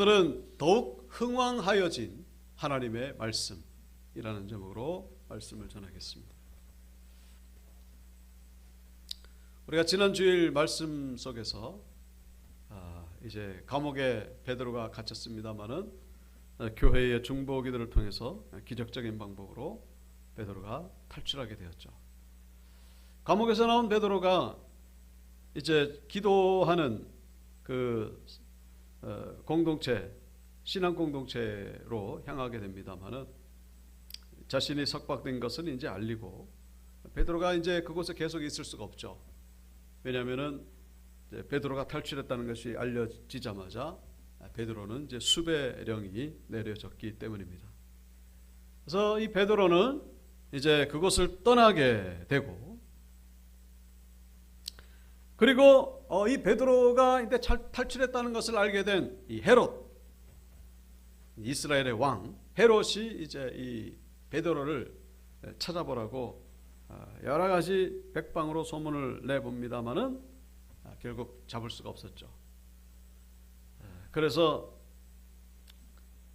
오늘은 더욱 흥왕하여진 하나님의 말씀이라는 제목으로 말씀을 전하겠습니다. 우리가 지난 주일 말씀 속에서 이제 감옥에 베드로가 갇혔습니다마는 교회의 중보 기도를 통해서 기적적인 방법으로 베드로가 탈출하게 되었죠. 감옥에서 나온 베드로가 이제 기도하는 그 공동체, 신앙 공동체로 향하게 됩니다마는 자신이 석박된 것은 이제 알리고 베드로가 이제 그곳에 계속 있을 수가 없죠. 왜냐하면은 베드로가 탈출했다는 것이 알려지자마자 베드로는 이제 수배령이 내려졌기 때문입니다. 그래서 이 베드로는 이제 그곳을 떠나게 되고, 그리고 이 베드로가 이제 탈출했다는 것을 알게 된 이 헤롯, 이스라엘의 왕 헤롯이 이제 이 베드로를 찾아보라고 여러 가지 백방으로 소문을 내봅니다마는 결국 잡을 수가 없었죠. 그래서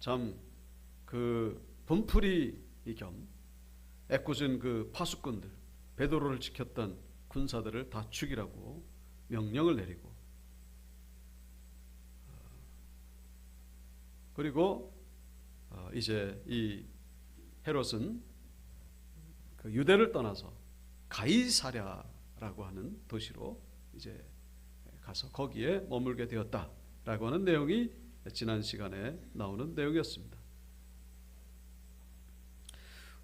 참 그 분풀이 겸 애꿎은 그 파수꾼들, 베드로를 지켰던 군사들을 다 죽이라고 명령을 내리고, 그리고 이제 이 헤롯은 그 유대를 떠나서 가이사랴라고 하는 도시로 이제 가서 거기에 머물게 되었다라고 하는 내용이 지난 시간에 나오는 내용이었습니다.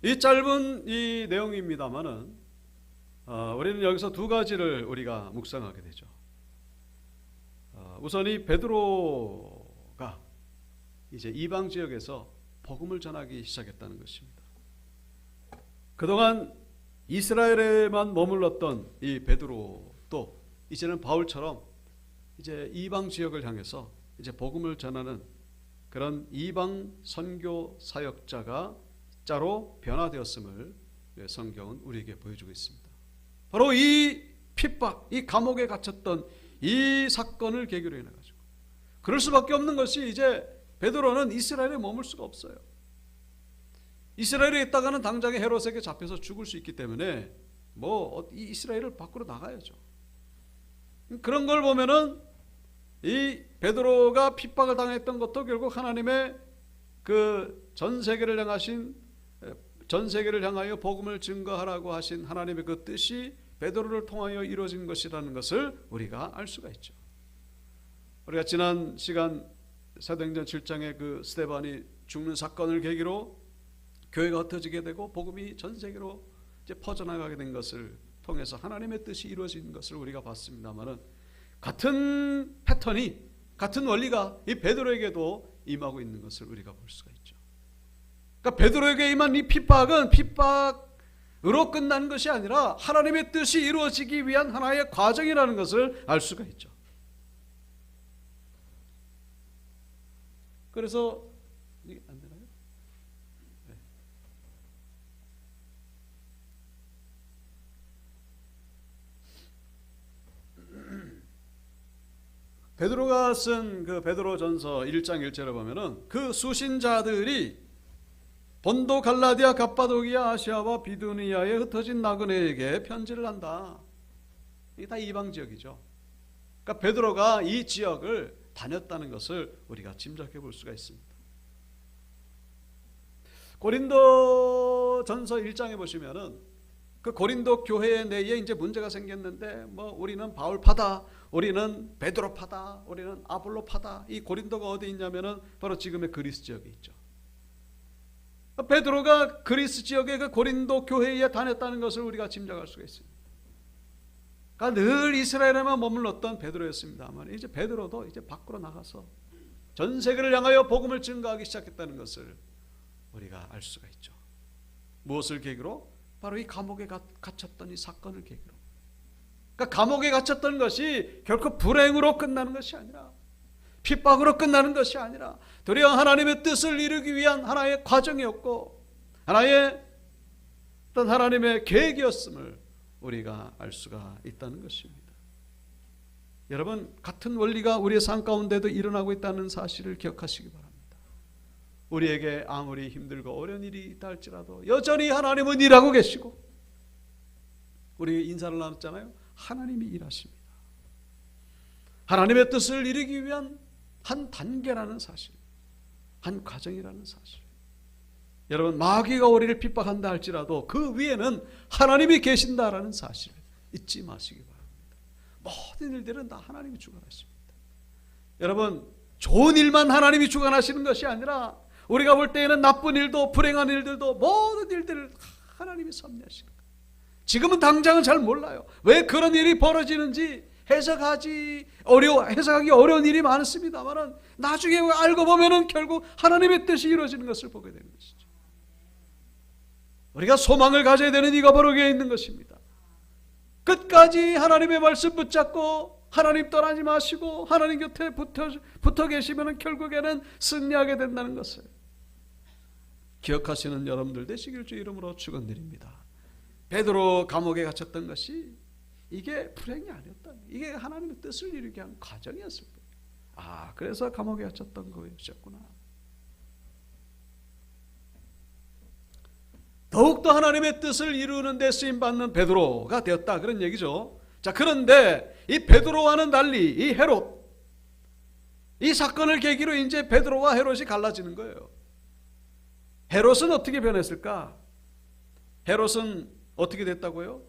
이 짧은 이 내용입니다만은 우리는 여기서 두 가지를 우리가 묵상하게 되죠. 우선 이 베드로가 이제 이방 지역에서 복음을 전하기 시작했다는 것입니다. 그동안 이스라엘에만 머물렀던 이 베드로도 이제는 바울처럼 이제 이방 지역을 향해서 이제 복음을 전하는 그런 이방 선교 사역자로 변화되었음을 성경은 우리에게 보여주고 있습니다. 바로 이 핍박, 이 감옥에 갇혔던 이 사건을 계기로 인해 가지고 그럴 수밖에 없는 것이, 이제 베드로는 이스라엘에 머물 수가 없어요. 이스라엘에 있다가는 당장에 헤롯에게 잡혀서 죽을 수 있기 때문에 이 이스라엘을 밖으로 나가야죠. 그런 걸 보면은 이 베드로가 핍박을 당했던 것도 결국 하나님의 그 전 세계를 향하여 복음을 증거하라고 하신 하나님의 그 뜻이 베드로를 통하여 이루어진 것이라는 것을 우리가 알 수가 있죠. 우리가 지난 시간 사도행전 7장의 그 스데반이 죽는 사건을 계기로 교회가 흩어지게 되고 복음이 전 세계로 이제 퍼져나가게 된 것을 통해서 하나님의 뜻이 이루어진 것을 우리가 봤습니다만은, 같은 패턴이, 같은 원리가 이 베드로에게도 임하고 있는 것을 우리가 볼 수가 있죠. 그러니까 베드로에게 임한 이 핍박은 핍박으로 끝난 것이 아니라 하나님의 뜻이 이루어지기 위한 하나의 과정이라는 것을 알 수가 있죠. 그래서 이게 안 되나요? 네. 베드로가 쓴 그 베드로전서 1장 1절에 보면은 그 수신자들이 본도, 갈라디아, 갑바도기아, 아시아와 비두니아에 흩어진 나그네에게 편지를 한다. 이게 다 이방 지역이죠. 그러니까 베드로가 이 지역을 다녔다는 것을 우리가 짐작해 볼 수가 있습니다. 고린도 전서 1장에 보시면은 그 고린도 교회 내에 이제 문제가 생겼는데 우리는 바울파다, 우리는 베드로파다, 우리는 아볼로파다. 이 고린도가 어디 있냐면은 바로 지금의 그리스 지역에 있죠. 베드로가 그리스 지역의 그 고린도 교회에 다녔다는 것을 우리가 짐작할 수가 있습니다. 그러니까 늘 이스라엘에만 머물렀던 베드로였습니다만, 이제 베드로도 이제 밖으로 나가서 전 세계를 향하여 복음을 증거하기 시작했다는 것을 우리가 알 수가 있죠. 무엇을 계기로? 바로 이 감옥에 갇혔던 이 사건을 계기로. 그러니까 감옥에 갇혔던 것이 결코 불행으로 끝나는 것이 아니라, 핍박으로 끝나는 것이 아니라 도리어 하나님의 뜻을 이루기 위한 하나의 과정이었고 하나의 어떤 하나님의 계획이었음을 우리가 알 수가 있다는 것입니다. 여러분, 같은 원리가 우리의 삶 가운데도 일어나고 있다는 사실을 기억하시기 바랍니다. 우리에게 아무리 힘들고 어려운 일이 있다 할지라도 여전히 하나님은 일하고 계시고, 우리 인사를 나눴잖아요. 하나님이 일하십니다. 하나님의 뜻을 이루기 위한 한 단계라는 사실, 한 과정이라는 사실. 여러분, 마귀가 우리를 핍박한다 할지라도 그 위에는 하나님이 계신다라는 사실 잊지 마시기 바랍니다. 모든 일들은 다 하나님이 주관하십니다. 여러분, 좋은 일만 하나님이 주관하시는 것이 아니라 우리가 볼 때에는 나쁜 일도 불행한 일들도 모든 일들을 하나님이 섭리하시는 거예요. 지금은 당장은 잘 몰라요. 왜 그런 일이 벌어지는지 해석하기 어려운 일이 많습니다만 나중에 알고 보면은 결국 하나님의 뜻이 이루어지는 것을 보게 되는 것이죠. 우리가 소망을 가져야 되는 이가 바로 여기에 있는 것입니다. 끝까지 하나님의 말씀 붙잡고 하나님 떠나지 마시고 하나님 곁에 붙어 계시면 결국에는 승리하게 된다는 것을 기억하시는 여러분들 되시길 주 이름으로 축원드립니다. 베드로 감옥에 갇혔던 것이 이게 불행이 아니었다. 이게 하나님의 뜻을 이루기 위한 과정이었을 거예요. 그래서 감옥에 갇혔던 거였구나. 더욱더 하나님의 뜻을 이루는 데 쓰임받는 베드로가 되었다, 그런 얘기죠. 자, 그런데 이 베드로와는 달리 이 헤롯, 이 사건을 계기로 이제 베드로와 헤롯이 갈라지는 거예요. 헤롯은 어떻게 변했을까? 헤롯은 어떻게 됐다고요?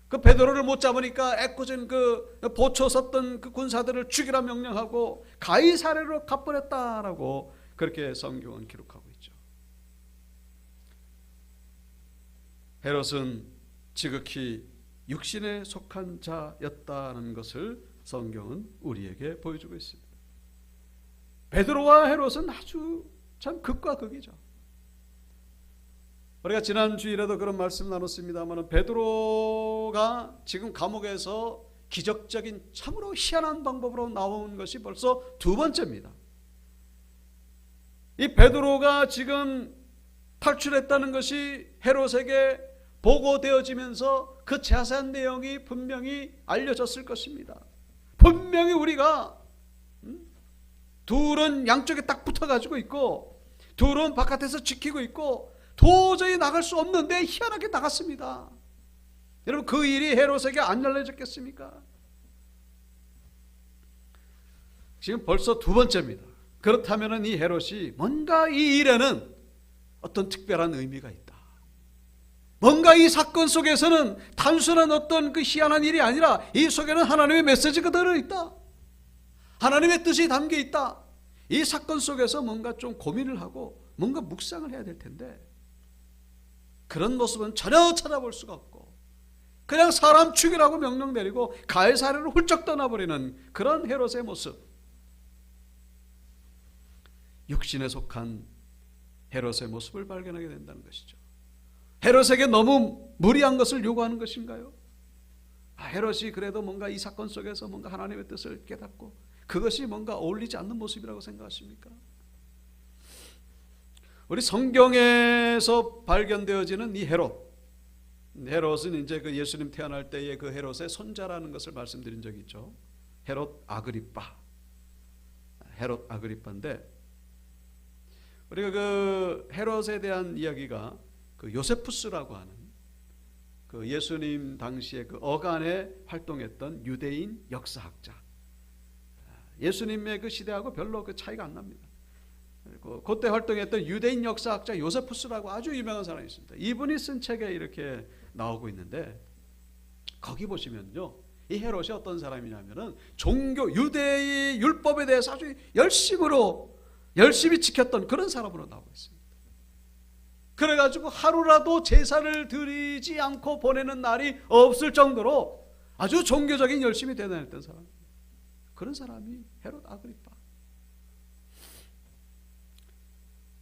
그 베드로를 못 잡으니까 애꿎은 그 보초 섰던 그 군사들을 죽이라 명령하고 가이사랴로 가버렸다라고 그렇게 성경은 기록하고 있죠. 헤롯은 지극히 육신에 속한 자였다는 것을 성경은 우리에게 보여주고 있습니다. 베드로와 헤롯은 아주 참 극과 극이죠. 우리가 지난 주일에도 그런 말씀 나눴습니다만 베드로가 지금 감옥에서 기적적인 참으로 희한한 방법으로 나온 것이 벌써 두 번째입니다. 이 베드로가 지금 탈출했다는 것이 헤롯에게 보고되어지면서 그 자세한 내용이 분명히 알려졌을 것입니다. 분명히 우리가 둘은 양쪽에 딱 붙어가지고 있고 둘은 바깥에서 지키고 있고 도저히 나갈 수 없는데 희한하게 나갔습니다. 여러분, 그 일이 헤롯에게 안 알려졌겠습니까? 지금 벌써 두 번째입니다. 그렇다면 이 헤롯이 뭔가 이 일에는 어떤 특별한 의미가 있다. 뭔가 이 사건 속에서는 단순한 어떤 그 희한한 일이 아니라 이 속에는 하나님의 메시지가 들어있다. 하나님의 뜻이 담겨 있다. 이 사건 속에서 뭔가 좀 고민을 하고 뭔가 묵상을 해야 될 텐데 그런 모습은 전혀 찾아볼 수가 없고 그냥 사람 죽이라고 명령 내리고 가이사랴로 훌쩍 떠나버리는 그런 헤롯의 모습, 육신에 속한 헤롯의 모습을 발견하게 된다는 것이죠. 헤롯에게 너무 무리한 것을 요구하는 것인가요? 헤롯이 그래도 뭔가 이 사건 속에서 뭔가 하나님의 뜻을 깨닫고 그것이 뭔가 어울리지 않는 모습이라고 생각하십니까? 우리 성경에서 발견되어지는 이 헤롯은 이제 그 예수님 태어날 때의 그 헤롯의 손자라는 것을 말씀드린 적이 있죠. 헤롯 아그리빠인데 우리가 그 헤롯에 대한 이야기가 그 요세푸스라고 하는 그 예수님 당시에 그 어간에 활동했던 유대인 역사학자, 예수님의 그 시대하고 별로 그 차이가 안 납니다. 그때 활동했던 유대인 역사학자 요세푸스라고 아주 유명한 사람이 있습니다. 이분이 쓴 책에 이렇게 나오고 있는데 거기 보시면요, 이 헤롯이 어떤 사람이냐면은 종교 유대의 율법에 대해서 아주 열심히 지켰던 그런 사람으로 나오고 있습니다. 그래가지고 하루라도 제사를 드리지 않고 보내는 날이 없을 정도로 아주 종교적인 열심히 대단했던 사람, 그런 사람이 헤롯 아그리빠.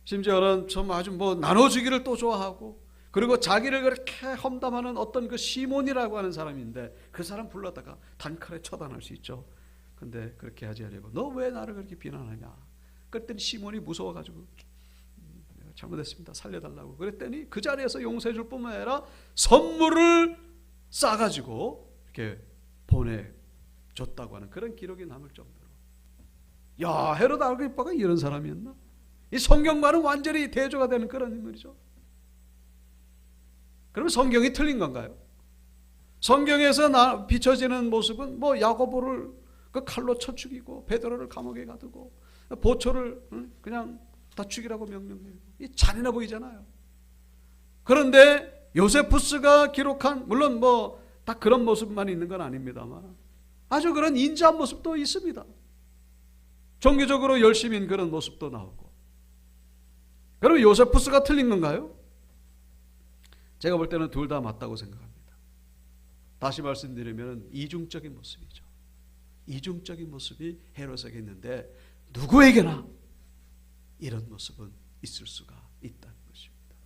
심지어는 좀 아주 나눠주기를 또 좋아하고, 그리고 자기를 그렇게 험담하는 어떤 그 시몬이라고 하는 사람인데 그 사람 불러다가 단칼에 처단할 수 있죠. 근데 그렇게 하지 않으려고 너 왜 나를 그렇게 비난하냐. 그랬더니 시몬이 무서워가지고 잘못했습니다, 살려달라고 그랬더니 그 자리에서 용서해 줄 뿐만 아니라 선물을 싸가지고 이렇게 줬다고 하는 그런 기록이 남을 정도로. 야, 헤롯 아그리빠가 이런 사람이었나? 이 성경과는 완전히 대조가 되는 그런 인물이죠. 그러면 성경이 틀린 건가요? 성경에서 비춰지는 모습은 뭐 야고보를 그 칼로 쳐 죽이고 베드로를 감옥에 가두고 보초를 그냥 다 죽이라고 명령해요. 이 잔인해 보이잖아요. 그런데 요세푸스가 기록한, 물론 뭐 다 그런 모습만 있는 건 아닙니다만 아주 그런 인자한 모습도 있습니다. 종교적으로 열심인 그런 모습도 나오고. 그럼 요세푸스가 틀린 건가요? 제가 볼 때는 둘 다 맞다고 생각합니다. 다시 말씀드리면 이중적인 모습이죠. 이중적인 모습이 헤롯에게 있는데 누구에게나 이런 모습은 있을 수가 있다는 것입니다.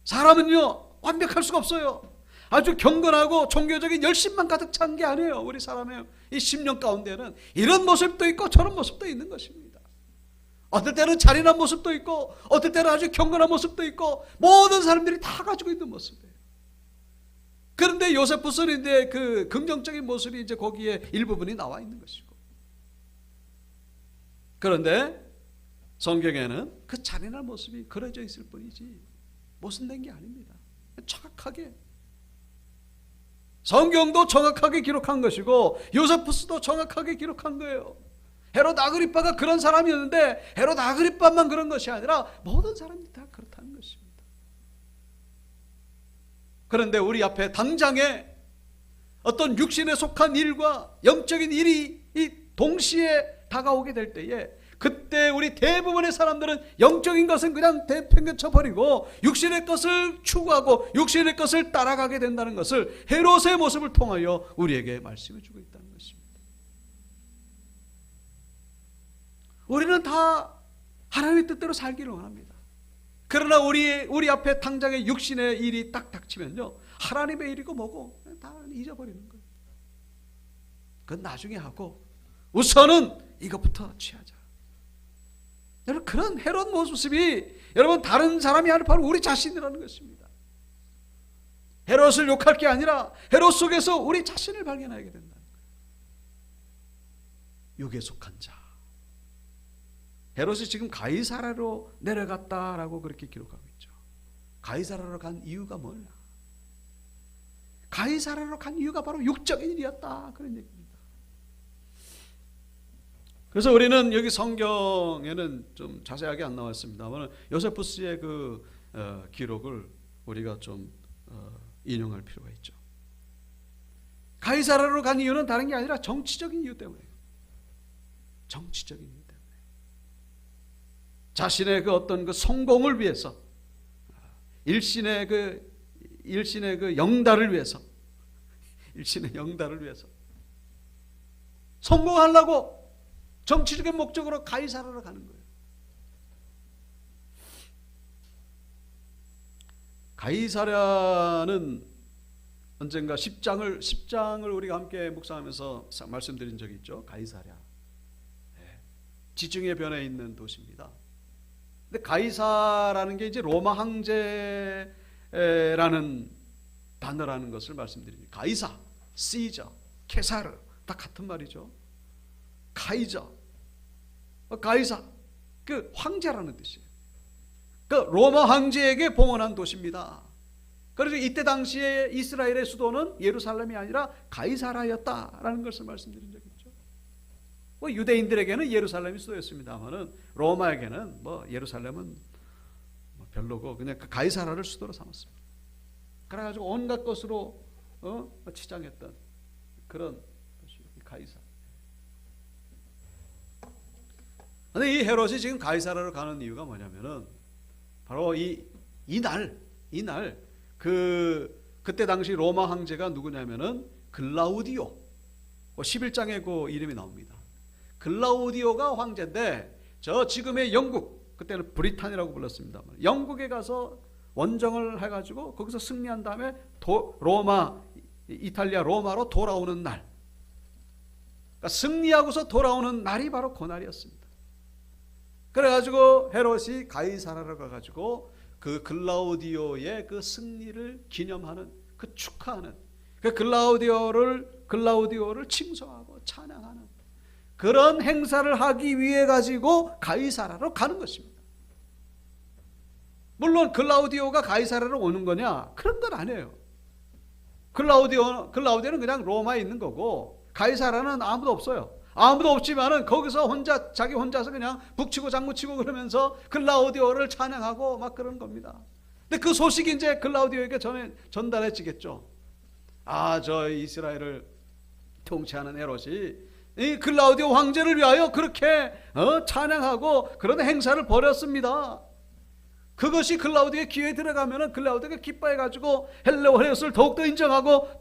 사람은요, 완벽할 수가 없어요. 아주 경건하고 종교적인 열심만 가득 찬 게 아니에요. 우리 사람의 이 심령 가운데는 이런 모습도 있고 저런 모습도 있는 것입니다. 어떨 때는 잔인한 모습도 있고 어떨 때는 아주 경건한 모습도 있고 모든 사람들이 다 가지고 있는 모습이에요. 그런데 요세푸스는 이제 그 긍정적인 모습이 이제 거기에 일부분이 나와 있는 것이고, 그런데 성경에는 그 잔인한 모습이 그려져 있을 뿐이지 모순된 게 아닙니다. 정확하게 성경도 정확하게 기록한 것이고 요세푸스도 정확하게 기록한 거예요. 헤롯 아그리빠가 그런 사람이었는데 헤롯 아그리빠만 그런 것이 아니라 모든 사람들이 다 그렇다는 것입니다. 그런데 우리 앞에 당장에 어떤 육신에 속한 일과 영적인 일이 동시에 다가오게 될 때에, 그때 우리 대부분의 사람들은 영적인 것은 그냥 내팽개쳐버리고 육신의 것을 추구하고 육신의 것을 따라가게 된다는 것을 헤롯의 모습을 통하여 우리에게 말씀해 주고 있다는 것입니다. 우리는 다 하나님의 뜻대로 살기를 원합니다. 그러나 우리 앞에 당장의 육신의 일이 딱 닥치면요, 하나님의 일이고 뭐고 다 잊어버리는 거예요. 그건 나중에 하고 우선은 이것부터 취하자. 여러분, 그런 헤롯 모습이 여러분 다른 사람이 아니라 바로 우리 자신이라는 것입니다. 헤롯을 욕할 게 아니라 헤롯 속에서 우리 자신을 발견하게 된다는 거예요. 육에 속한 자. 헤롯이 지금 가이사라로 내려갔다라고 그렇게 기록하고 있죠. 가이사라로 간 이유가 뭐냐? 가이사라로 간 이유가 바로 육적인 일이었다, 그런 얘기입니다. 그래서 우리는 여기 성경에는 좀 자세하게 안 나왔습니다만 요세푸스의 그 기록을 우리가 좀 인용할 필요가 있죠. 가이사라로 간 이유는 다른 게 아니라 정치적인 이유 때문이에요. 정치적인 이유 때문에. 자신의 그 어떤 그 성공을 위해서, 일신의 그 영달을 위해서, 일신의 영달을 위해서 성공하려고 정치적인 목적으로 가이사라로 가는 거예요. 가이사랴는 언젠가 10장을 우리가 함께 묵상하면서 말씀드린 적이 있죠. 가이사랴. 지중해 변에 있는 도시입니다. 근데 가이사라는 게 이제 로마 황제라는 단어라는 것을 말씀드립니다. 가이사, 시저, 케사르 다 같은 말이죠. 카이저, 가이사, 그 황제라는 뜻이에요. 그 로마 황제에게 봉헌한 도시입니다. 그래서 이때 당시에 이스라엘의 수도는 예루살렘이 아니라 가이사라였다라는 것을 말씀드린 적이 있죠. 뭐 유대인들에게는 예루살렘이 수도였습니다만은 로마에게는 뭐 예루살렘은 별로고 그냥 그 가이사라를 수도로 삼았습니다. 그래가지고 온갖 것으로 치장했던 그런 도시, 가이사. 근데 이 헤롯이 지금 가이사라로 가는 이유가 뭐냐면은 바로 이날 그때 당시 로마 황제가 누구냐면은 글라우디오, 11장에 그 이름이 나옵니다. 글라우디오가 황제인데 저 지금의 영국, 그때는 브리탄이라고 불렀습니다만 영국에 가서 원정을 해가지고 거기서 승리한 다음에 이탈리아 로마로 돌아오는 날, 그러니까 승리하고서 돌아오는 날이 바로 그 날이었습니다. 그래가지고 헤롯이 가이사라로 가가지고 그 글라우디오의 그 승리를 기념하는, 그 축하하는, 그 글라우디오를 글라우디오를 칭송하고 찬양하는 그런 행사를 하기 위해 가지고 가이사라로 가는 것입니다. 물론 글라우디오가 가이사라로 오는 거냐? 그런 건 아니에요. 글라우디오는 그냥 로마에 있는 거고 가이사라는 아무도 없어요. 아무도 없지만은 거기서 자기 혼자서 그냥 북치고 장구치고 그러면서 글라우디오를 찬양하고 막 그런 겁니다. 근데 그 소식이 이제 글라우디오에게 전달해지겠죠. 저 이스라엘을 통치하는 헤롯이 이 글라우디오 황제를 위하여 그렇게 찬양하고 그런 행사를 벌였습니다. 그것이 글라우디오의 귀에 들어가면은 글라우디오가 기뻐해가지고 헬레오 헤롯을 더욱더 인정하고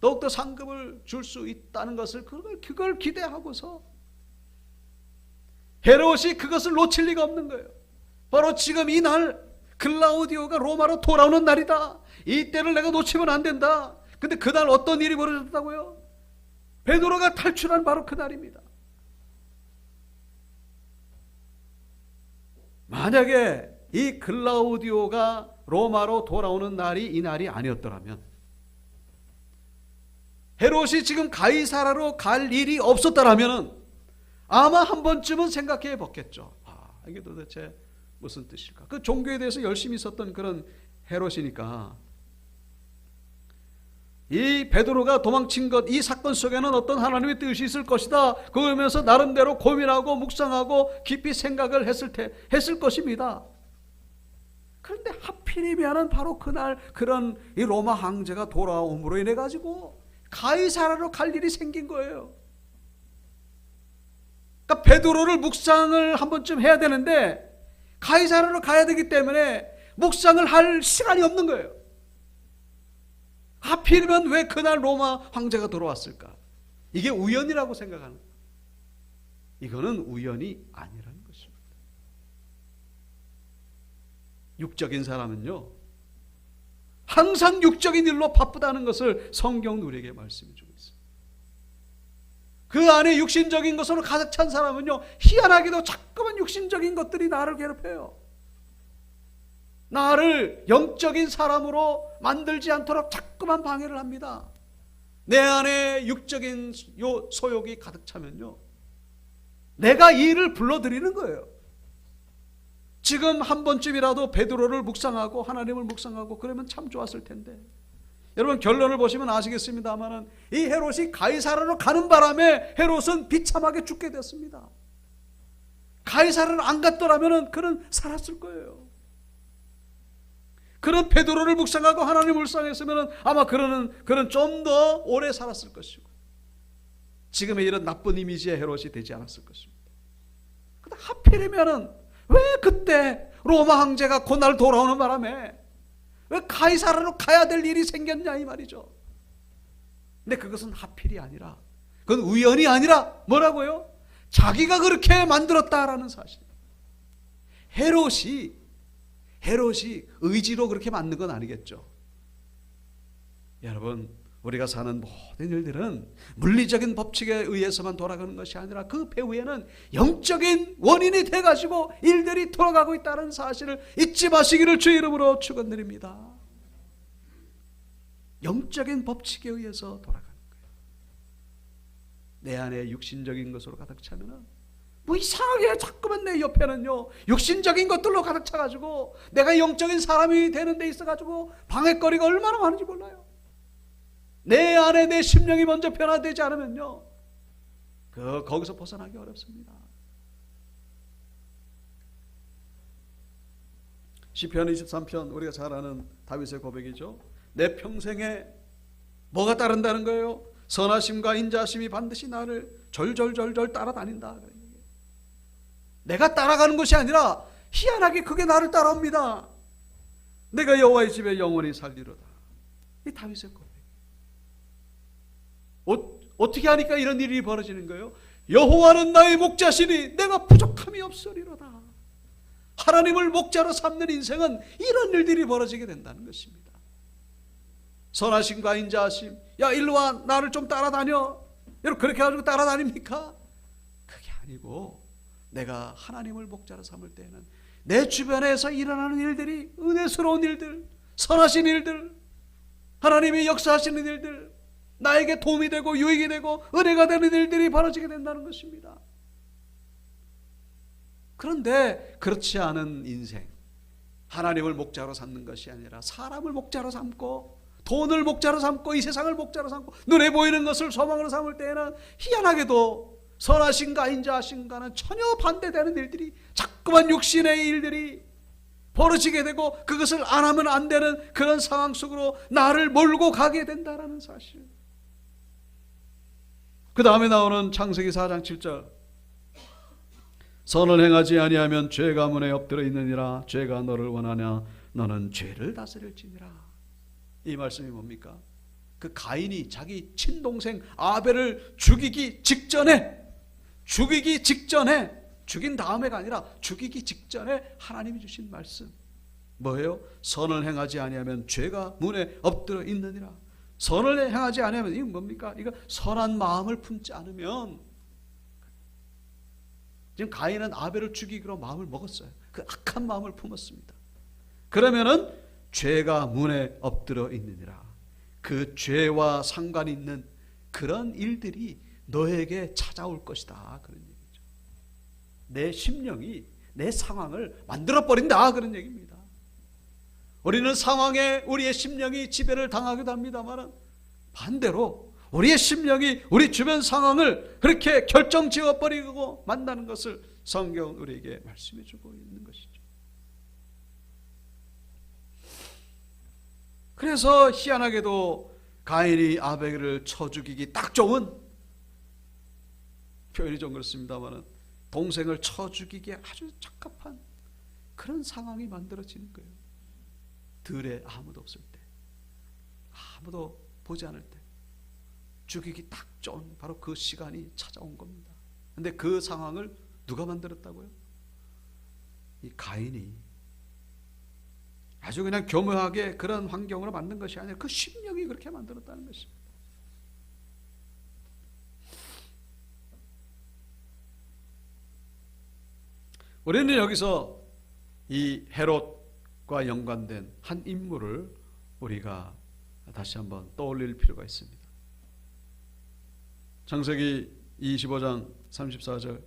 더욱더 상급을 줄 수 있다는 것을 그걸 기대하고서 헤롯이 그것을 놓칠 리가 없는 거예요. 바로 지금 이 날 글라우디오가 로마로 돌아오는 날이다. 이 때를 내가 놓치면 안 된다. 근데 그날 어떤 일이 벌어졌다고요? 베드로가 탈출한 바로 그 날입니다. 만약에 이 글라우디오가 로마로 돌아오는 날이 이 날이 아니었더라면 헤롯이 지금 가이사라로 갈 일이 없었더라면 아마 한 번쯤은 생각해 봤겠죠. 이게 도대체 무슨 뜻일까? 그 종교에 대해서 열심히 있었던 그런 헤롯이니까 이 베드로가 도망친 것, 이 사건 속에는 어떤 하나님의 뜻이 있을 것이다. 그러면서 나름대로 고민하고 묵상하고 깊이 생각을 했을 것입니다. 그런데 하필이면은 바로 그날 그런 이 로마 황제가 돌아옴으로 인해 가지고 가이사라로 갈 일이 생긴 거예요. 그러니까 베드로를 묵상을 한 번쯤 해야 되는데 가이사라로 가야 되기 때문에 묵상을 할 시간이 없는 거예요. 하필이면 왜 그날 로마 황제가 돌아왔을까? 이게 우연이라고 생각하는 거예요. 이거는 우연이 아니라는 것입니다. 육적인 사람은요 항상 육적인 일로 바쁘다는 것을 성경은 우리에게 말씀해 주고 있습니다. 그 안에 육신적인 것으로 가득 찬 사람은요 희한하게도 자꾸만 육신적인 것들이 나를 괴롭혀요. 나를 영적인 사람으로 만들지 않도록 자꾸만 방해를 합니다. 내 안에 육적인 소욕이 가득 차면요 내가 이 일을 불러들이는 거예요. 지금 한 번쯤이라도 베드로를 묵상하고 하나님을 묵상하고 그러면 참 좋았을 텐데 여러분 결론을 보시면 아시겠습니다만 이 헤롯이 가이사라로 가는 바람에 헤롯은 비참하게 죽게 됐습니다. 가이사라를 안 갔더라면 그는 살았을 거예요. 그런 베드로를 묵상하고 하나님을 묵상했으면 아마 그는 좀 더 오래 살았을 것이고 지금의 이런 나쁜 이미지의 헤롯이 되지 않았을 것입니다. 근데 하필이면은 왜 그때 로마 황제가 그날 돌아오는 바람에 왜 가이사라로 가야 될 일이 생겼냐 이 말이죠. 근데 그것은 하필이 아니라 그건 우연이 아니라 뭐라고요? 자기가 그렇게 만들었다라는 사실. 헤롯이 의지로 그렇게 만든 건 아니겠죠. 여러분 우리가 사는 모든 일들은 물리적인 법칙에 의해서만 돌아가는 것이 아니라 그 배후에는 영적인 원인이 돼가지고 일들이 돌아가고 있다는 사실을 잊지 마시기를 주의 이름으로 축원드립니다. 영적인 법칙에 의해서 돌아가는 거예요. 내 안에 육신적인 것으로 가득 차면은 뭐 이상하게 자꾸만 내 옆에는요 육신적인 것들로 가득 차가지고 내가 영적인 사람이 되는 데 있어가지고 방해거리가 얼마나 많은지 몰라요. 내 안에 내 심령이 먼저 변화되지 않으면요 거기서 벗어나기 어렵습니다. 시편 23편 우리가 잘 아는 다윗의 고백이죠. 내 평생에 뭐가 따른다는 거예요? 선하심과 인자심이 반드시 나를 절절절절 따라다닌다. 내가 따라가는 것이 아니라 희한하게 그게 나를 따라옵니다. 내가 여호와의 집에 영원히 살리로다. 이 다윗의 고백. 어떻게 하니까 이런 일이 벌어지는 거예요? 여호와는 나의 목자시니 내가 부족함이 없으리로다. 하나님을 목자로 삼는 인생은 이런 일들이 벌어지게 된다는 것입니다. 선하심과 인자하심. 야 일로 와 나를 좀 따라다녀. 여러분 그렇게 해가지고 따라다닙니까? 그게 아니고 내가 하나님을 목자로 삼을 때에는 내 주변에서 일어나는 일들이 은혜스러운 일들, 선하신 일들, 하나님이 역사하시는 일들, 나에게 도움이 되고 유익이 되고 은혜가 되는 일들이 벌어지게 된다는 것입니다. 그런데 그렇지 않은 인생, 하나님을 목자로 삼는 것이 아니라 사람을 목자로 삼고 돈을 목자로 삼고 이 세상을 목자로 삼고 눈에 보이는 것을 소망으로 삼을 때에는 희한하게도 선하신가 인자하신가는 전혀 반대되는 일들이, 자꾸만 육신의 일들이 벌어지게 되고 그것을 안 하면 안 되는 그런 상황 속으로 나를 몰고 가게 된다는 사실. 그 다음에 나오는 창세기 4장 7절, 선을 행하지 아니하면 죄가 문에 엎드려 있느니라. 죄가 너를 원하냐? 너는 죄를 다스릴지니라. 이 말씀이 뭡니까? 그 가인이 자기 친동생 아벨을 죽이기 직전에, 죽인 다음에가 아니라 죽이기 직전에 하나님이 주신 말씀 뭐예요? 선을 행하지 아니하면 죄가 문에 엎드려 있느니라. 선을 행하지 아니하면 이건 뭡니까? 이거 선한 마음을 품지 않으면, 지금 가인은 아벨을 죽이기로 마음을 먹었어요. 그 악한 마음을 품었습니다. 그러면은 죄가 문에 엎드려 있느니라. 그 죄와 상관 있는 그런 일들이 너에게 찾아올 것이다, 그런 얘기죠. 내 심령이 내 상황을 만들어버린다, 그런 얘기입니다. 우리는 상황에 우리의 심령이 지배를 당하기도 합니다만, 반대로 우리의 심령이 우리 주변 상황을 그렇게 결정지어버리고 만나는 것을 성경은 우리에게 말씀해주고 있는 것이죠. 그래서 희한하게도 가인이 아벨을 쳐 죽이기 딱 좋은, 표현이 좀 그렇습니다만 동생을 쳐 죽이기에 아주 적합한 그런 상황이 만들어지는 거예요. 들에 아무도 없을 때, 아무도 보지 않을 때 죽이기 딱 좋은 바로 그 시간이 찾아온 겁니다. 그런데 그 상황을 누가 만들었다고요? 이 가인이 아주 그냥 교묘하게 그런 환경으로 만든 것이 아니라 그 심령이 그렇게 만들었다는 것입니다. 우리는 여기서 이 헤롯과 연관된 한 인물을 우리가 다시 한번 떠올릴 필요가 있습니다. 창세기 25장 34절,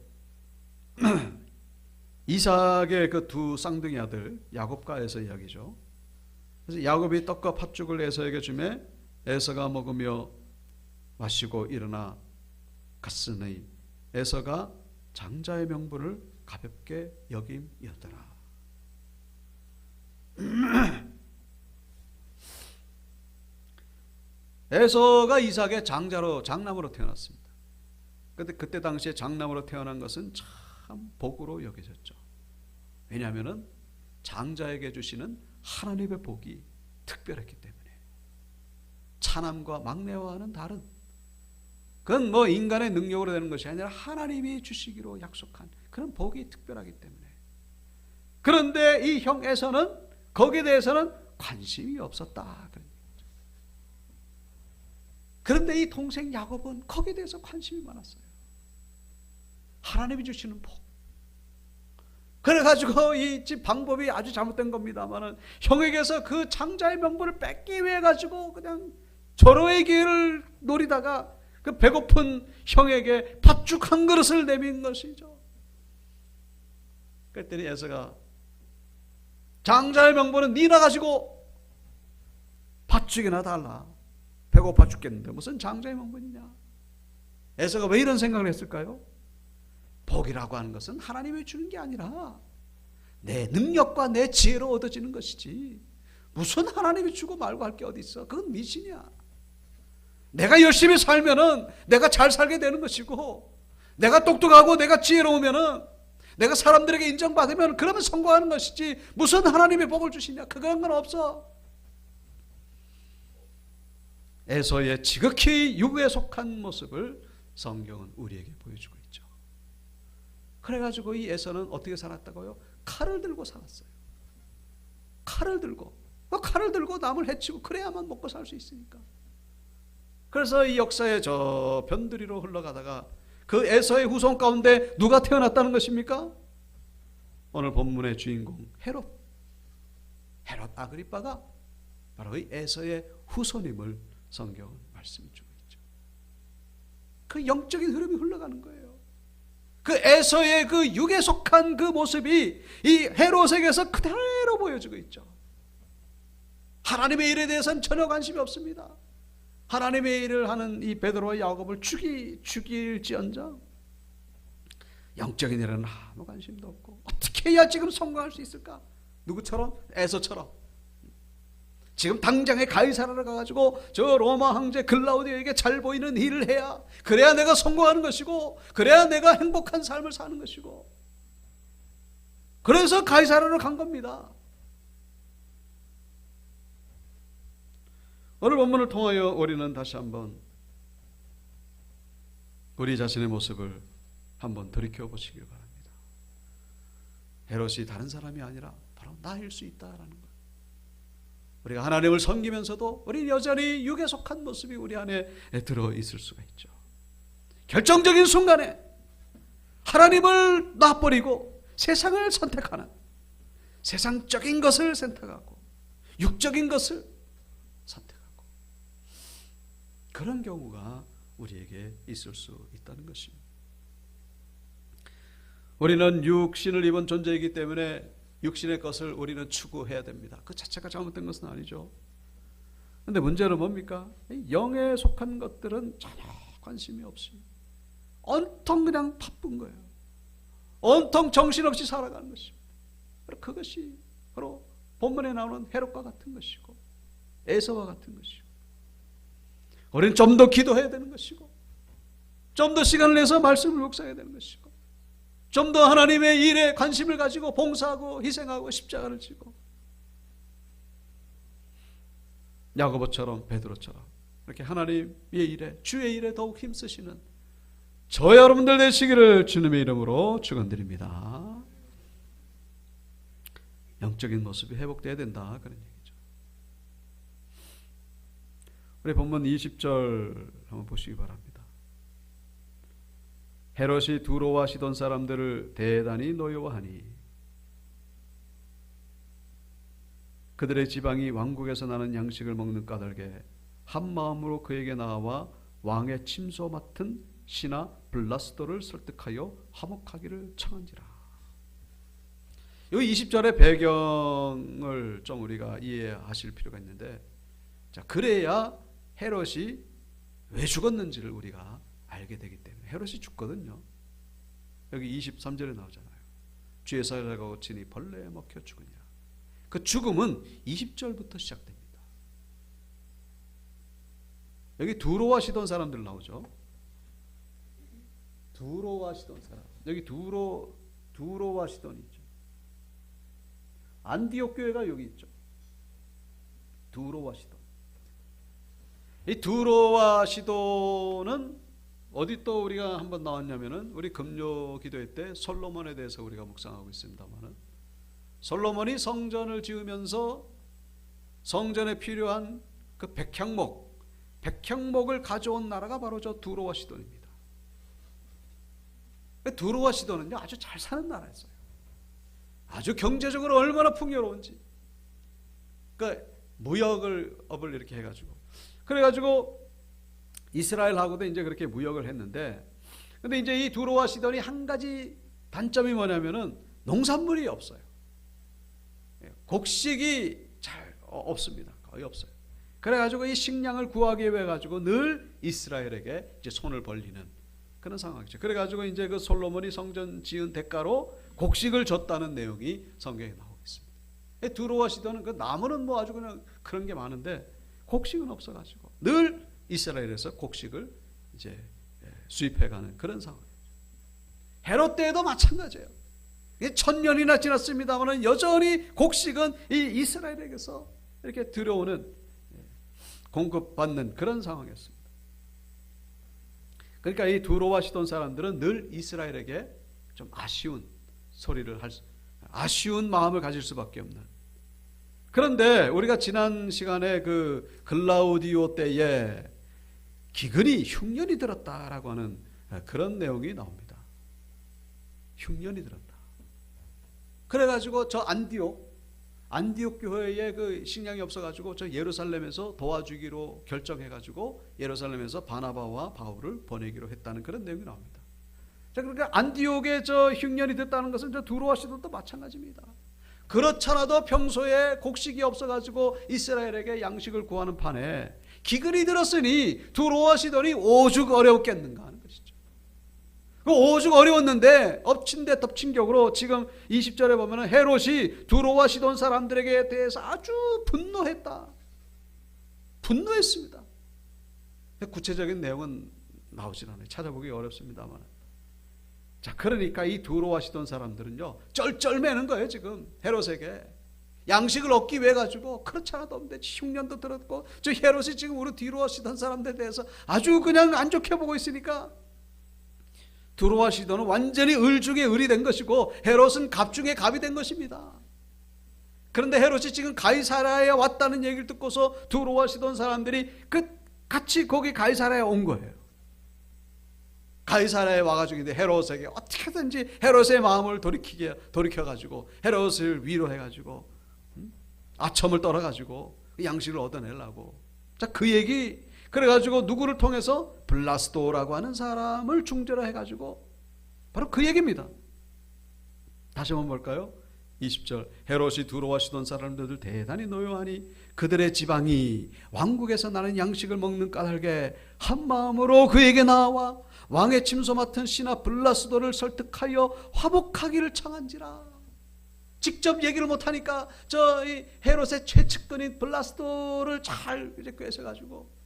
이삭의 그 두 쌍둥이 아들 야곱과 에서 이야기죠. 그래서 야곱이 떡과 팥죽을 에서에게 주매 에서가 먹으며 마시고 일어나 갔으니 에서가 장자의 명분을 가볍게 여김이었더라. 에서가 이삭의 장남으로 태어났습니다. 그런데 그때 당시에 장남으로 태어난 것은 참 복으로 여겨졌죠. 왜냐하면 장자에게 주시는 하나님의 복이 특별했기 때문에. 차남과 막내와는 다른, 그건 뭐 인간의 능력으로 되는 것이 아니라 하나님이 주시기로 약속한 그런 복이 특별하기 때문에. 그런데 이 형 에서는 거기에 대해서는 관심이 없었다, 그런 얘기죠. 그런데 이 동생 야곱은 거기에 대해서 관심이 많았어요. 하나님이 주시는 복. 그래가지고 이 집 방법이 아주 잘못된 겁니다만은 형에게서 그 장자의 명분을 뺏기 위해 가지고 그냥 절호의 기회를 노리다가 그 배고픈 형에게 팥죽 한 그릇을 내민 것이죠. 그랬더니 에서가 장자의 명분은 니나 가지고 팥죽이나 달라. 배고파 죽겠는데 무슨 장자의 명분이냐. 에서가 왜 이런 생각을 했을까요? 복이라고 하는 것은 하나님이 주는 게 아니라 내 능력과 내 지혜로 얻어지는 것이지 무슨 하나님이 주고 말고 할 게 어디 있어. 그건 미신이야. 내가 열심히 살면은 내가 잘 살게 되는 것이고, 내가 똑똑하고 내가 지혜로우면은, 내가 사람들에게 인정받으면 그러면 성공하는 것이지 무슨 하나님의 복을 주시냐. 그런 건 없어. 에서의 지극히 유부에 속한 모습을 성경은 우리에게 보여주고 있죠. 그래가지고 이 에서는 어떻게 살았다고요? 칼을 들고 살았어요. 칼을 들고 남을 해치고 그래야만 먹고 살 수 있으니까. 그래서 이 역사의 저 변두리로 흘러가다가 그 에서의 후손 가운데 누가 태어났다는 것입니까? 오늘 본문의 주인공 헤롯 아그리빠가 바로 이 에서의 후손임을 성경은 말씀해 주고 있죠. 그 영적인 흐름이 흘러가는 거예요. 그 에서의 그 육에 속한 그 모습이 이 헤롯에게서 그대로 보여지고 있죠. 하나님의 일에 대해서는 전혀 관심이 없습니다. 하나님의 일을 하는 이 베드로와 야고보를 죽일지언정 영적인 일에는 아무 관심도 없고, 어떻게 해야 지금 성공할 수 있을까? 누구처럼? 에서처럼. 지금 당장에 가이사라를 가가지고 저 로마 황제 글라우디오에게 잘 보이는 일을 해야, 그래야 내가 성공하는 것이고, 그래야 내가 행복한 삶을 사는 것이고, 그래서 가이사라를 간 겁니다. 오늘 본문을 통하여 우리는 다시 한번 우리 자신의 모습을 한번 돌이켜 보시길 바랍니다. 헤롯이 다른 사람이 아니라 바로 나일 수 있다라는 것. 우리가 하나님을 섬기면서도 우리 여전히 육에 속한 모습이 우리 안에 들어 있을 수가 있죠. 결정적인 순간에 하나님을 놔버리고 세상을 선택하는, 세상적인 것을 선택하고 육적인 것을 선택하고, 그런 경우가 우리에게 있을 수 있다는 것입니다. 우리는 육신을 입은 존재이기 때문에 육신의 것을 우리는 추구해야 됩니다. 그 자체가 잘못된 것은 아니죠. 그런데 문제는 뭡니까? 영에 속한 것들은 전혀 관심이 없이 온통 그냥 바쁜 거예요. 온통 정신없이 살아가는 것입니다. 그것이 바로 본문에 나오는 헤롯과 같은 것이고 에서와 같은 것이고, 우리는 좀 더 기도해야 되는 것이고, 좀 더 시간을 내서 말씀을 묵상해야 되는 것이고, 좀 더 하나님의 일에 관심을 가지고 봉사하고 희생하고 십자가를 지고, 야고보처럼 베드로처럼 이렇게 하나님의 일에, 주의 일에 더욱 힘쓰시는 저 여러분들 되시기를 주님의 이름으로 축원드립니다. 영적인 모습이 회복돼야 된다, 그런 얘기죠. 우리 본문 20절 한번 보시기 바랍니다. 헤롯이 두로와 시돈 사람들을 대단히 노여워하니 그들의 지방이 왕국에서 나는 양식을 먹는 까닭에 한 마음으로 그에게 나와 왕의 침소 맡은 신하 블라스도를 설득하여 화목하기를 청한지라. 이 20절의 배경을 좀 우리가 이해하실 필요가 있는데, 자, 그래야 헤롯이 왜 죽었는지를 우리가 알게 되기 때문에. 헤롯이 죽거든요. 여기 23절에 나오잖아요. 쥐의 살과 거치니 벌레에 먹혀 죽으냐. 그 죽음은 20절부터 시작됩니다. 여기 두로와 시돈 사람들 나오죠. 두로와 시돈 사람. 여기 두로와 시돈이 있죠. 안디옥 교회가 여기 있죠. 두로와 시돈. 이 두로와 시돈은 어디 또 우리가 한번 나왔냐면은, 우리 금요 기도회 때 솔로몬에 대해서 우리가 묵상하고 있습니다만은, 솔로몬이 성전을 지으면서 성전에 필요한 그 백향목을 가져온 나라가 바로 저 두로와 시돈입니다. 두로와 시돈은요, 아주 잘 사는 나라였어요. 아주 경제적으로 얼마나 풍요로운지. 그러니까 무역업을 이렇게 해가지고, 그래가지고 이스라엘하고도 이제 그렇게 무역을 했는데, 근데 이제 이 두로와 시돈이 한 가지 단점이 뭐냐면은 농산물이 없어요. 곡식이 잘 없습니다. 거의 없어요. 그래가지고 이 식량을 구하기 위해 가지고 늘 이스라엘에게 이제 손을 벌리는 그런 상황이죠. 그래가지고 이제 그 솔로몬이 성전 지은 대가로 곡식을 줬다는 내용이 성경에 나오고 있습니다. 두로와 시돈은 그 나무는 뭐 아주 그냥 그런 게 많은데 곡식은 없어가지고 늘 이스라엘에서 곡식을 이제 수입해가는 그런 상황이에요. 헤롯 때에도 마찬가지예요. 1000년이나 지났습니다만 여전히 곡식은 이 이스라엘에게서 이렇게 들어오는, 공급받는 그런 상황이었습니다. 그러니까 이 두로와 시돈 사람들은 늘 이스라엘에게 좀 아쉬운 마음을 가질 수밖에 없는. 그런데 우리가 지난 시간에 그 글라우디오 때에 기근이 흉년이 들었다라고 하는 그런 내용이 나옵니다. 흉년이 들었다. 그래가지고 저 안디옥 교회에 그 식량이 없어가지고 저 예루살렘에서 도와주기로 결정해가지고 예루살렘에서 바나바와 바울을 보내기로 했다는 그런 내용이 나옵니다. 자, 그러니까 안디옥에 저 흉년이 됐다는 것은 저 두로와 시돈도 마찬가지입니다. 그렇잖아도 평소에 곡식이 없어가지고 이스라엘에게 양식을 구하는 판에 기근이 들었으니 두로와 시돈이 오죽 어려웠겠는가 하는 것이죠. 그 오죽 어려웠는데 엎친 데 덮친 격으로 지금 20절에 보면 헤롯이 두로와 시돈 사람들에게 대해서 아주 분노했다. 분노했습니다. 구체적인 내용은 나오질 않아요. 찾아보기 어렵습니다만. 자, 그러니까 이 두로와 시돈 사람들은요 쩔쩔매는 거예요. 지금 헤롯에게 양식을 얻기 위해 가지고 그렇잖아도 없는데 흉년도 들었고 저 헤롯이 지금 우리 두로와 시돈 사람들에 대해서 아주 그냥 안 좋게 보고 있으니까 두로와 시돈은 완전히 을 중에 을이 된 것이고 헤롯은 갑 중에 갑이 된 것입니다. 그런데 헤롯이 지금 가이사랴에 왔다는 얘기를 듣고서 두로와 시돈 사람들이 같이 거기 가이사랴에 온 거예요. 가이사랴에 와가지고 이제 헤롯에게 어떻게든지 헤롯의 마음을 돌이켜가지고 헤롯을 위로해가지고 아첨을 떨어가지고 양식을 얻어내려고. 자, 그 얘기 그래가지고 누구를 통해서 블라스도라고 하는 사람을 중재로 해가지고 바로 그 얘기입니다. 다시 한번 볼까요? 20절 헤롯이 두로와 시돈 사람들을 대단히 노여하니 그들의 지방이 왕국에서 나는 양식을 먹는 까닭에 한 마음으로 그에게 나와 왕의 침소 맡은 신하 블라스도를 설득하여 화목하기를 청한지라. 직접 얘기를 못하니까 저 헤롯의 최측근인 블라스도를 잘 이제 꿰셔가지고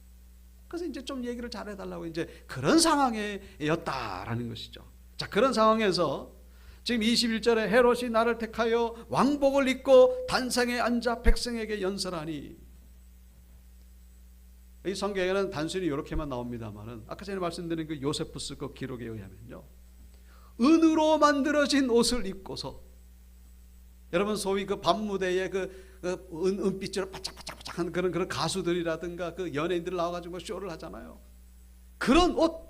그래서 이제 좀 얘기를 잘해달라고 이제 그런 상황이었다라는 것이죠. 자, 그런 상황에서 지금 21절에 헤롯이 나를 택하여 왕복을 입고 단상에 앉아 백성에게 연설하니, 이 성경에는 단순히 이렇게만 나옵니다만은 아까 전에 말씀드린 그 요세푸스 그 기록에 의하면요 은으로 만들어진 옷을 입고서, 여러분 소위 그 밤무대에 그 은빛으로 바짝바짝바짝한 그런 가수들이라든가 그 연예인들 나와가지고 쇼를 하잖아요. 그런 옷,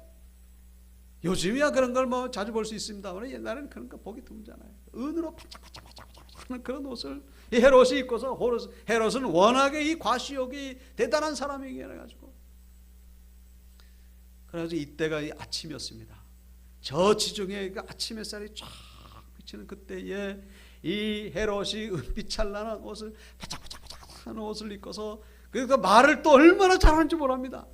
요즘이야 그런 걸 뭐 자주 볼 수 있습니다만 옛날에는 그런 거 보기 드물잖아요. 은으로 바짝바짝바짝하는 그런 옷을 이 헤롯이 입고서, 헤롯은 워낙에 이 과시욕이 대단한 사람이기에 가지고, 그래가지고 이때가 이 아침이었습니다. 저 지중해 그 아침 햇살이 쫙 비치는 그때에 이 헤롯이 은빛 찬란한 옷을 바짝바짝바짝하는 옷을 입고서, 그러니까 말을 또 얼마나 잘하는지 모릅니다.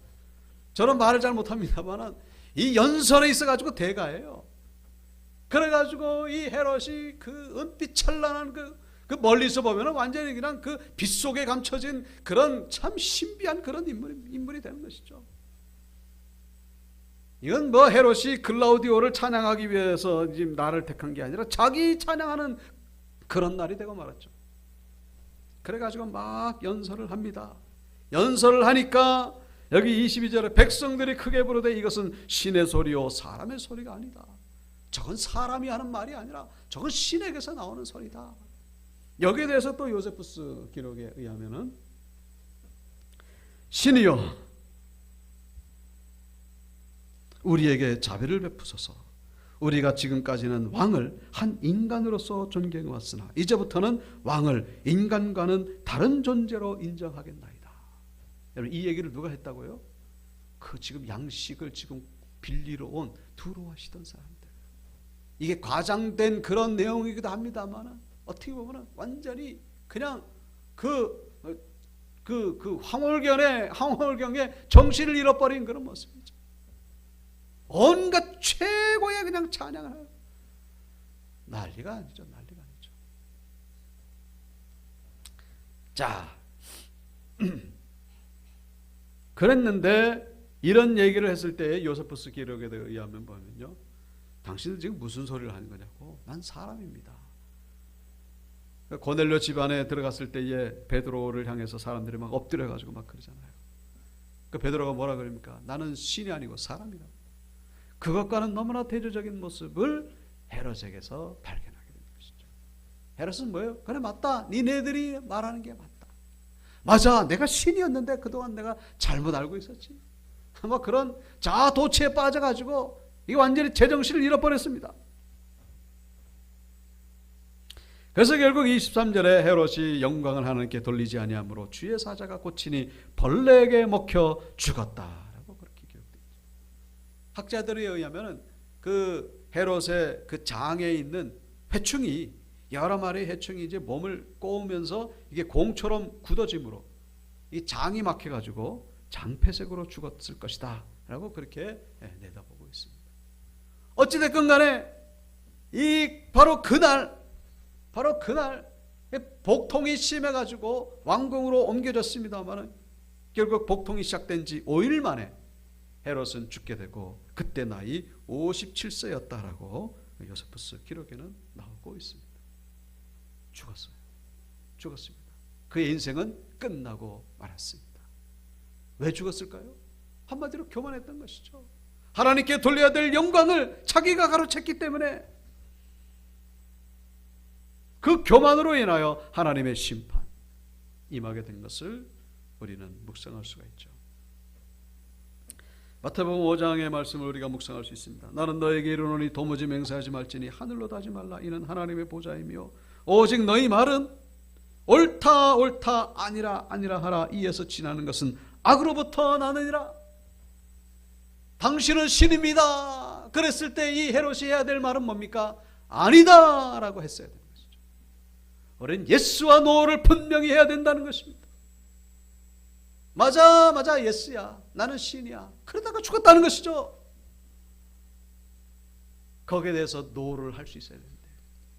저는 말을 잘 못합니다만 이 연설에 있어가지고 대가예요. 그래가지고 이 헤롯이 그 은빛 찬란한 그 멀리서 보면 완전히 그냥 그 빛 속에 감춰진 그런 참 신비한 그런 인물이 되는 것이죠. 이건 뭐 헤롯이 글라우디오를 찬양하기 위해서 지금 나를 택한 게 아니라 자기 찬양하는 그런 날이 되고 말았죠. 그래가지고 막 연설을 합니다. 연설을 하니까 여기 22절에 백성들이 크게 부르되 이것은 신의 소리요 사람의 소리가 아니다. 저건 사람이 하는 말이 아니라 저건 신에게서 나오는 소리다. 여기에 대해서 또 요세푸스 기록에 의하면은 신이여 우리에게 자비를 베푸소서. 우리가 지금까지는 왕을 한 인간으로서 존경해 왔으나 이제부터는 왕을 인간과는 다른 존재로 인정하겠나이다. 여러분 이 얘기를 누가 했다고요? 그 지금 양식을 지금 빌리러 온 두로와 시돈 사람들. 이게 과장된 그런 내용이기도 합니다만 어떻게 보면 완전히 그냥 그 황홀경에 정신을 잃어버린 그런 모습이죠. 온갖 최고의 그냥 찬양을 해요. 난리가 아니죠. 난리가 아니죠. 자, 그랬는데 이런 얘기를 했을 때 요세푸스 기록에 의하면 보면요, 당신은 지금 무슨 소리를 하는 거냐고. 난 사람입니다. 고넬료 집안에 들어갔을 때에 베드로를 향해서 사람들이 막 엎드려가지고 막 그러잖아요. 그 베드로가 뭐라 그럽니까? 나는 신이 아니고 사람이다. 그것과는 너무나 대조적인 모습을 헤롯에게서 발견하게 되는 것이죠. 헤롯은 뭐예요? 그래 맞다. 니네들이 말하는 게 맞다. 맞아. 내가 신이었는데 그동안 내가 잘못 알고 있었지. 뭐 그런 자아도취에 빠져가지고 이게 완전히 제정신을 잃어버렸습니다. 그래서 결국 23절에 헤롯이 영광을 하나님께 돌리지 아니하므로 주의 사자가 고치니 벌레에게 먹혀 죽었다라고 그렇게 기록되어 있죠. 학자들에 의하면 그 헤롯의 그 장에 있는 회충이, 여러 마리의 회충이 이제 몸을 꼬우면서 이게 공처럼 굳어짐으로 이 장이 막혀가지고 장폐색으로 죽었을 것이다 라고 그렇게 내다보고 있습니다. 어찌됐건 간에 바로 그날 복통이 심해가지고 왕궁으로 옮겨졌습니다만 결국 복통이 시작된 지 5일 만에 헤롯은 죽게 되고 그때 나이 57세였다라고 요세푸스 기록에는 나오고 있습니다. 죽었습니다. 그의 인생은 끝나고 말았습니다. 왜 죽었을까요? 한마디로 교만했던 것이죠. 하나님께 돌려야 될 영광을 자기가 가로챘기 때문에 그 교만으로 인하여 하나님의 심판 임하게 된 것을 우리는 묵상할 수가 있죠. 마태복음 5장의 말씀을 우리가 묵상할 수 있습니다. 나는 너에게 이르노니 도무지 맹세하지 말지니 하늘로도 하지 말라. 이는 하나님의 보좌이며 오직 너희 말은 옳다 옳다 아니라 아니라 하라. 이에서 지나는 것은 악으로부터 나느니라. 당신은 신입니다. 그랬을 때 이 헤롯이 해야 될 말은 뭡니까? 아니다 라고 했어야 됩니다. 우리는 예스와 노를 분명히 해야 된다는 것입니다. 맞아 예스야, 나는 신이야, 그러다가 죽었다는 것이죠. 거기에 대해서 노를 할 수 있어야 되는데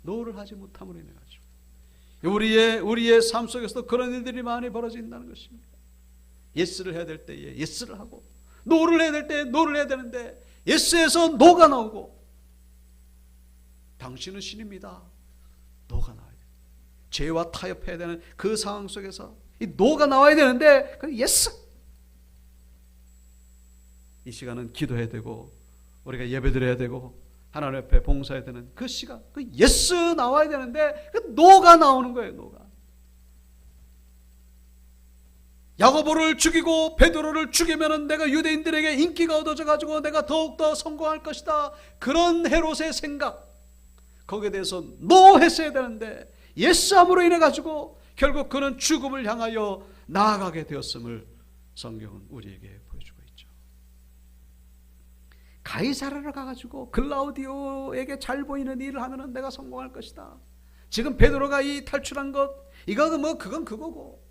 노를 하지 못함으로 인해 가지고 우리의 삶 속에서도 그런 일들이 많이 벌어진다는 것입니다. 예스를 해야 될 때에 예스를 하고 노를 해야 될 때에 노를 해야 되는데 예스에서 노가 나오고 당신은 신입니다, 노가 나와요. 죄와 타협해야 되는 그 상황 속에서 이 노가 나와야 되는데 그 예스. 이 시간은 기도해야 되고 우리가 예배드려야 되고 하나님 앞에 봉사해야 되는 그 시간, 그 예스 나와야 되는데 그 노가 나오는 거예요. 노가. 야고보를 죽이고 베드로를 죽이면은 내가 유대인들에게 인기가 얻어져 가지고 내가 더욱더 성공할 것이다, 그런 헤롯의 생각, 거기에 대해서 노 했어야 되는데 예스함으로 인해 가지고 결국 그는 죽음을 향하여 나아가게 되었음을 성경은 우리에게 보여주고 있죠. 가이사랴로 가가지고 글라우디오에게 잘 보이는 일을 하면은 내가 성공할 것이다. 지금 베드로가 이 탈출한 것, 이거 뭐 그건 그거고,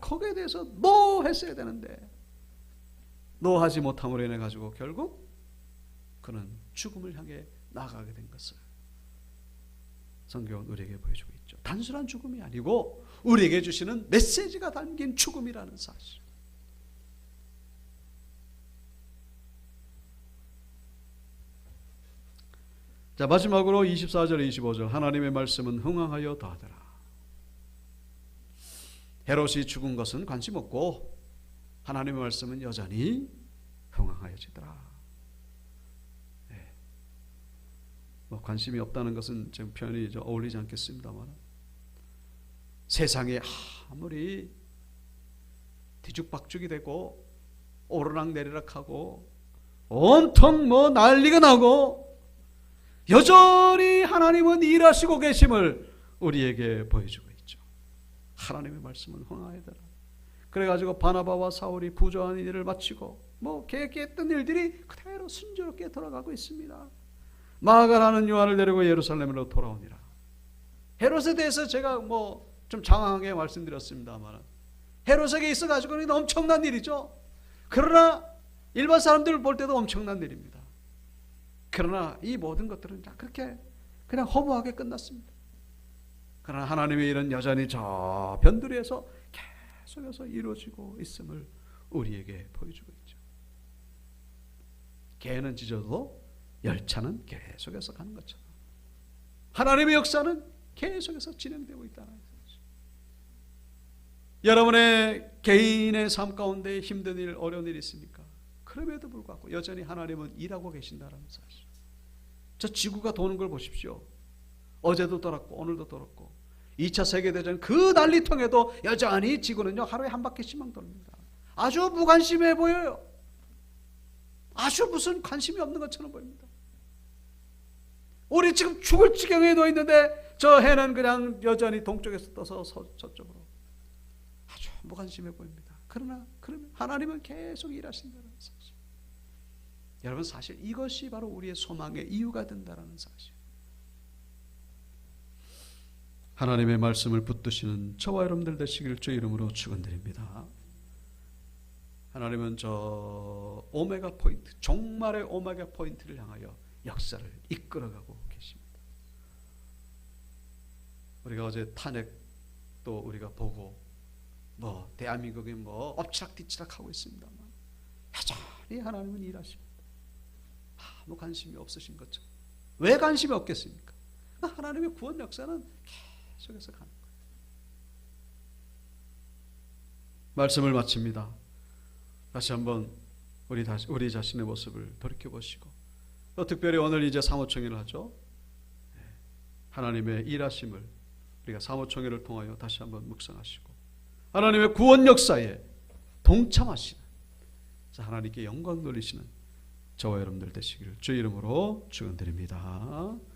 거기에 대해서 노 했어야 되는데 노 하지 못함으로 인해 가지고 결국 그는 죽음을 향해 나아가게 된 것을 성경은 우리에게 보여주고 있죠. 단순한 죽음이 아니고 우리에게 주시는 메시지가 담긴 죽음이라는 사실. 자, 마지막으로 24절 25절 하나님의 말씀은 흥황하여 더하더라. 헤롯이 죽은 것은 관심 없고 하나님의 말씀은 여전히 흥황하여지더라. 뭐 관심이 없다는 것은 좀 표현이 어울리지 않겠습니다만, 세상에 아무리 뒤죽박죽이 되고 오르락내리락하고 온통 뭐 난리가 나고 여전히 하나님은 일하시고 계심을 우리에게 보여주고 있죠. 하나님의 말씀은 흥하여더라. 그래가지고 바나바와 사울이 부조한 일을 마치고 뭐 계획했던 일들이 그대로 순조롭게 돌아가고 있습니다. 마가라는 요한을 데리고 예루살렘으로 돌아오니라. 헤롯에 대해서 제가 뭐 좀 장황하게 말씀드렸습니다만 헤롯에게 있어가지고는 엄청난 일이죠. 그러나 일반 사람들 볼 때도 엄청난 일입니다. 그러나 이 모든 것들은 그렇게 그냥 허무하게 끝났습니다. 그러나 하나님의 일은 여전히 저 변두리에서 계속해서 이루어지고 있음을 우리에게 보여주고 있죠. 개는 짖어도 열차는 계속해서 가는 것처럼 하나님의 역사는 계속해서 진행되고 있다는 것이죠. 여러분의 개인의 삶 가운데 힘든 일, 어려운 일이 있습니까? 그럼에도 불구하고 여전히 하나님은 일하고 계신다는 사실. 저 지구가 도는 걸 보십시오. 어제도 돌았고 오늘도 돌았고 2차 세계대전 그 난리통에도 여전히 지구는요 하루에 한 바퀴씩만 돕니다. 아주 무관심해 보여요. 아주 무슨 관심이 없는 것처럼 보입니다. 우리 지금 죽을 지경에 놓여 있는데 저 해는 그냥 여전히 동쪽에서 떠서 서쪽으로 아주 무관심해 보입니다. 그러면 하나님은 계속 일하신다는 사실. 여러분, 사실 이것이 바로 우리의 소망의 이유가 된다는 사실. 하나님의 말씀을 붙드시는 저와 여러분들 되시길 주 이름으로 축원드립니다. 하나님은 저 오메가 포인트, 종말의 오메가 포인트를 향하여 역사를 이끌어가고 계십니다. 우리가 어제 탄핵도 우리가 보고 대한민국이 엎치락뒤치락 하고 있습니다만 여전히 하나님은 일하십니다. 아무 관심이 없으신 것처럼. 왜 관심이 없겠습니까? 하나님의 구원 역사는 계속해서 가는 거예요. 말씀을 마칩니다. 다시 한번 우리 자신의 모습을 돌이켜보시고, 또 특별히 오늘 이제 사모총회를 하죠. 하나님의 일하심을 우리가 사모총회를 통하여 다시 한번 묵상하시고 하나님의 구원 역사에 동참하시는, 하나님께 영광 돌리시는 저와 여러분들 되시기를 주 이름으로 축원드립니다.